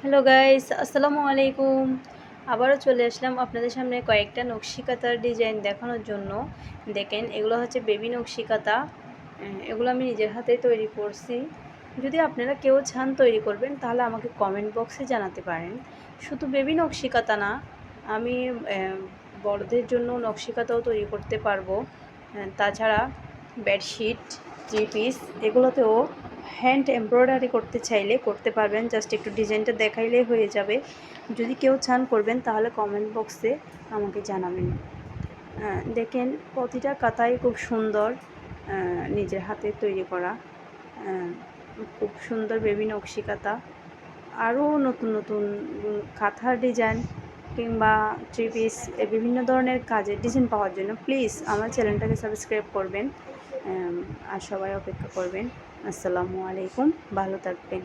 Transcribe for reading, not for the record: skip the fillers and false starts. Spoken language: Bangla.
হ্যালো গাইস, আসসালামু আলাইকুম। আবারও চলে আসলাম আপনাদের সামনে কয়েকটা নকশি কাঁথার ডিজাইন দেখানোর জন্য। দেখেন, এগুলো হচ্ছে বেবি নকশি কাঁথা। এগুলো আমি নিজের হাতে তৈরি করছি। যদি আপনারা কেউ চান তৈরি করবেন তাহলে আমাকে কমেন্ট বক্সে জানাতে পারেন। শুধু বেবি নকশি কাঁথা না, আমি বড়দের জন্য নকশি কাঁথাও তৈরি করতে পারবো। তাছাড়া বেডশিট, থ্রি পিস এগুলোতেও হ্যান্ড এমব্রয়ডারি করতে চাইলে করতে পারবেন। জাস্ট একটু ডিজাইনটা দেখাইলেই হয়ে যাবে। যদি কেউ চান করবেন তাহলে কমেন্ট বক্সে আমাকে জানাবেন। দেখেন, প্রতিটা কাঁথাই খুব সুন্দর, নিজের হাতে তৈরি করা। খুব সুন্দর বেবি নকশি কাঁথা। আরও নতুন নতুন কাঁথার ডিজাইন কিংবা থ্রি পিস বিভিন্ন ধরনের কাজের ডিজাইন পাওয়ার জন্য প্লিজ আমার চ্যানেলটাকে সাবস্ক্রাইব করবেন। আর সবাই অপেক্ষা করবেন। আসসালামু আলাইকুম, ভালো থাকবেন।